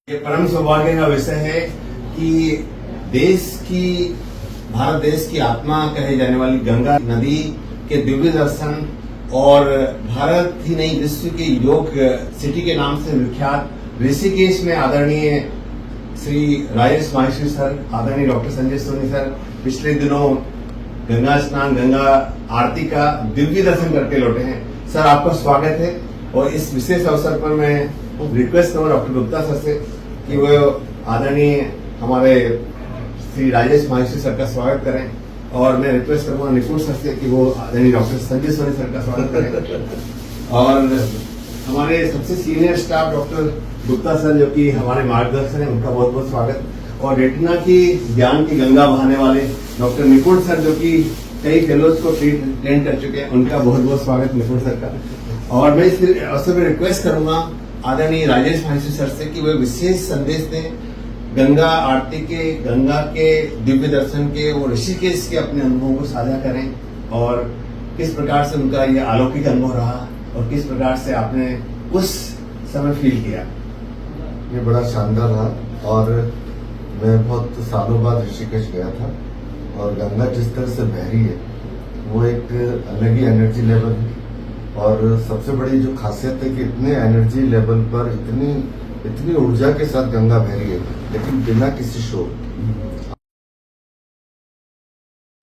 ये परम सौभाग्य का विषय है कि भारत देश की आत्मा कहे जाने वाली गंगा नदी के दिव्य दर्शन और भारत ही नहीं विश्व के योग सिटी के नाम से विख्यात ऋषिकेश में आदरणीय श्री राजेश माहेश्वरी सर, आदरणीय डॉक्टर संजय सोनी सर पिछले दिनों गंगा स्नान, गंगा आरती का दिव्य दर्शन करके लौटे हैं। सर, आपका स्वागत है और इस विशेष अवसर पर मैं रिक्वेस्ट करूँ डॉक्टर गुप्ता सर से कि वो आदरणीय हमारे श्री राजेश माहेश्वरी सर का स्वागत करें और मैं रिक्वेस्ट करूंगा निपुण सर से कि वो आदरणीय डॉक्टर संजय सोनी सर का स्वागत करें और हमारे सबसे senior staff doctor Gupta sir जो कि हमारे मार्गदर्शन है उनका बहुत बहुत स्वागत और रेटिना की ज्ञान की गंगा बहाने वाले डॉक्टर निपुण सर जो कि कई फेलोज को ट्रेन कर चुके हैं, उनका बहुत बहुत स्वागत निपुण सर का। और मैं इस अवसर में रिक्वेस्ट करूंगा आदरणीय राजेश माहेश्वरी सर से कि वे विशेष संदेश दें गंगा आरती के, गंगा के दिव्य दर्शन के और ऋषिकेश के अपने अनुभवों को साझा करें और किस प्रकार से उनका ये अलौकिक अनुभव रहा और किस प्रकार से आपने उस समय फील किया। ये बड़ा शानदार रहा और मैं बहुत सालों बाद ऋषिकेश गया था और गंगा जिस तरह से बह रही है वो एक अलग ही एनर्जी लेवल है और सबसे बड़ी जो खासियत है कि इतने एनर्जी लेवल पर इतनी ऊर्जा के साथ गंगा बह रही है लेकिन बिना किसी शोर।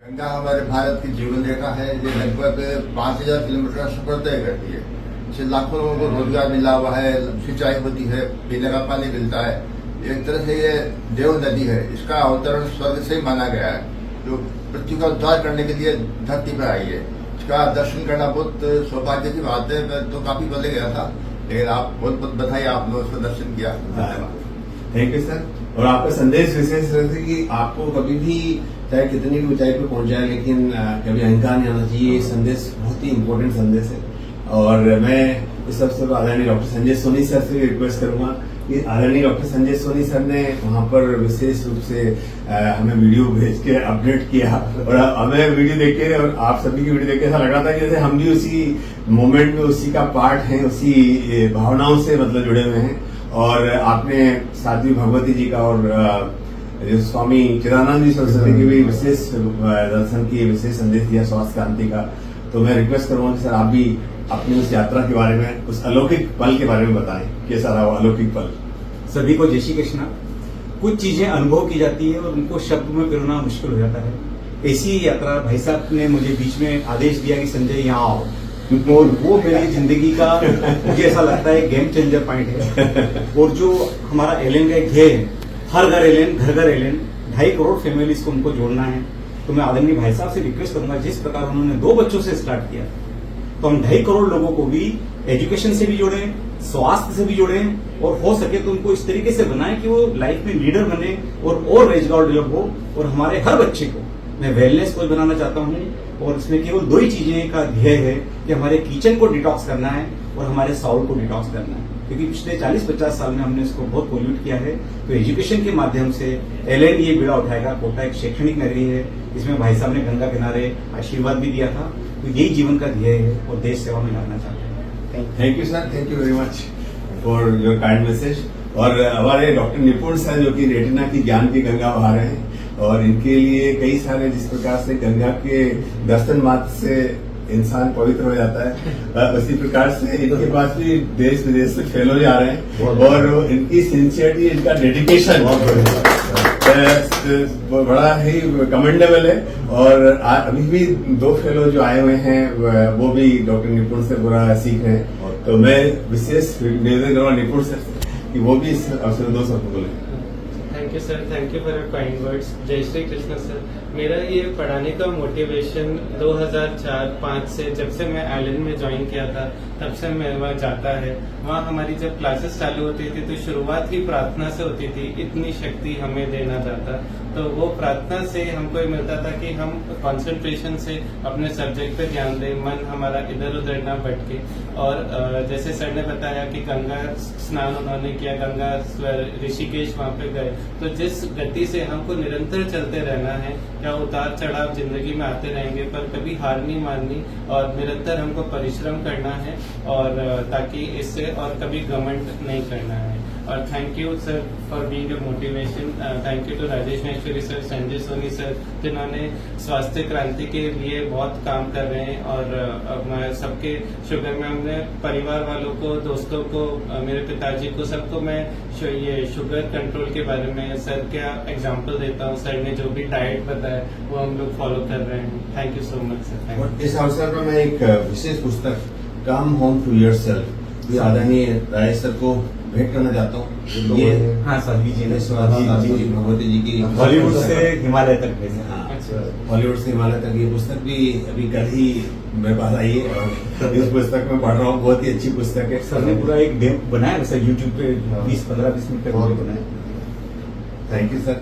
गंगा हमारे भारत की जीवन रेखा है। ये लगभग 5000 किलोमीटर का सफर तय करती है। इससे लाखों लोगों को रोजगार मिला हुआ है, सिंचाई होती है, पीने का पानी मिलता है। एक तरह से ये देव नदी है। इसका अवतरण स्वर्ग से ही माना गया है, जो पृथ्वी का उद्धार करने के लिए धरती पर आई है। इसका दर्शन करना बहुत सौभाग्य की बात है। मैं तो काफी पहले गया था लेकिन आप बहुत बहुत बधाई, आपने उसका दर्शन किया। Thank you sir. और आपका संदेश विशेष है कि आपको कभी भी चाहे कितनी भी ऊंचाई पर पहुंच जाए लेकिन कभी अहंकार नहीं आना चाहिए। ये संदेश बहुत ही इम्पोर्टेंट संदेश है और मैं इस अवसर पर आदरणीय डॉक्टर संजय सोनी सर से रिक्वेस्ट करूंगा कि आदरणीय डॉक्टर संजय सोनी सर ने वहां पर विशेष रूप से हमें वीडियो भेज के अपडेट किया और हमें वीडियो देख के और आप सभी की वीडियो देख के ऐसा लग रहा था कि जैसे हम भी उसी मोमेंट में उसी का पार्ट हैं, उसी भावनाओं से मतलब जुड़े हुए हैं। और आपने साध्वी भगवती जी का और जो स्वामी चिदानंद जी सरस्वती की भी विशेष दर्शन की विशेष संदेश दिया स्वास्थ्य क्रांति का। तो मैं रिक्वेस्ट करूंगा कि सर आप भी अपनी उस यात्रा के बारे में, उस अलौकिक पल के बारे में बताएं, कैसा रहा वो अलौकिक पल। सभी को जय श्री कृष्णा। कुछ चीजें अनुभव की जाती है और उनको शब्द में पिरोना मुश्किल हो जाता है। ऐसी यात्रा भाई साहब ने मुझे बीच में आदेश दिया कि संजय यहाँ आओ और वो मेरी जिंदगी का मुझे ऐसा लगता है गेम चेंजर पॉइंट है। और जो हमारा एलएन का एक ध्येय है, हर घर एलएन, घर घर एलएन, 2.5 करोड़ फैमिलीज को उनको जोड़ना है। तो मैं आदरणीय भाई साहब से रिक्वेस्ट करूंगा, जिस प्रकार उन्होंने 2 बच्चों से स्टार्ट किया तो हम 2.5 करोड़ लोगों को भी एजुकेशन से भी जोड़ें, स्वास्थ्य से भी जोड़ें और हो सके तो उनको इस तरीके से बनाएं कि वो लाइफ में लीडर बने और रोजगार डेवलप हो। और हमारे हर बच्चे को मैं वेलनेस कोच बनाना चाहता हूं और इसमें केवल 2 ही चीजें का ध्येय है कि हमारे किचन को डिटॉक्स करना है और हमारे साउल को डिटॉक्स करना है, क्योंकि पिछले 40-50 साल में हमने इसको बहुत पोल्यूट किया है। तो एजुकेशन के माध्यम से एलएन ये बीड़ा उठाएगा। कोटा एक शैक्षणिक नगरी है, इसमें भाई साहब ने गंगा किनारे आशीर्वाद भी दिया था। तो यही जीवन का ध्येय है और देश सेवा में लाना चाहते हैं। Thank you sir, thank you very much for your kind message. और हमारे डॉक्टर निपुण सर जो कि रेटिना की ज्ञान की गंगा बहा रहे हैं और इनके लिए कई सारे जिस प्रकार से गंगा के दर्शन मात्र से इंसान पवित्र हो जाता है, उसी प्रकार से इनके पास भी देश विदेश से फेलोज आ रहे हैं और इनकी सिंसियरिटी, इनका डेडिकेशन बड़ा ही कमेंडेबल है। और अभी भी 2 फेलो जो आए हुए हैं वो भी डॉक्टर निपुण से पूरा सीख रहे हैं। तो मैं विशेष निवेदन करूँगा निपुण सर कि वो भी इस अवसर में 2 शब्द बोले। Thank you sir, thank you for your kind words. जय श्री कृष्ण सर। मेरा ये पढ़ाने का मोटिवेशन 2004-05 से, जब से मैं एलन में ज्वाइन किया था तब से मैं वहाँ जाता है। वहाँ हमारी जब क्लासेस चालू होती थी तो शुरुआत ही प्रार्थना से होती थी, इतनी शक्ति हमें देना दाता। तो वो प्रार्थना से हमको ये मिलता था कि हम कंसंट्रेशन से अपने सब्जेक्ट पे ध्यान दें, मन हमारा इधर उधर ना भटके। और जैसे सर ने बताया कि गंगा स्नान उन्होंने किया, गंगा ऋषिकेश वहाँ पे गए, तो जिस गति से हमको निरंतर चलते रहना है या उतार चढ़ाव जिंदगी में आते रहेंगे, पर कभी हार नहीं माननी और निरंतर हमको परिश्रम करना है और ताकि इससे और कभी घमंड नहीं करना है। और thank you sir for being a motivation. Thank you to Rajesh Maheshwari sir, Sanjay Soni sir, जिन्होंने स्वास्थ्य क्रांति के लिए बहुत काम कर रहे हैं। और मैं सबके शुगर में हमने परिवार वालों को, दोस्तों को, मेरे पिताजी को, सबको मैं ये शुगर कंट्रोल के बारे में सर क्या एग्जाम्पल देता हूँ। सर ने जो भी डाइट बताया वो हम लोग फॉलो कर रहे हैं। Thank you so much sir. और इस अवसर पर मैं एक विशेष पुस्तक कम होम टू योरसेल्फ भी आदरणीय राजेश सर को भेंट करना चाहता हूँ। ये हाँ साध्वी जी ने साध्वी जी भगवती जी की बॉलीवुड से हिमालय तक भेजे। हाँ, अच्छा। बॉलीवुड से हिमालय तक ये पुस्तक भी अभी कल ही मेरे पास आई है और इस पुस्तक में पढ़ रहा हूँ। बहुत ही अच्छी पुस्तक है। सर ने पूरा एक डेम बनाया सर यूट्यूब पे 20-15-20 मिनट का बहुत वीडियो बनाया। Thank you sir.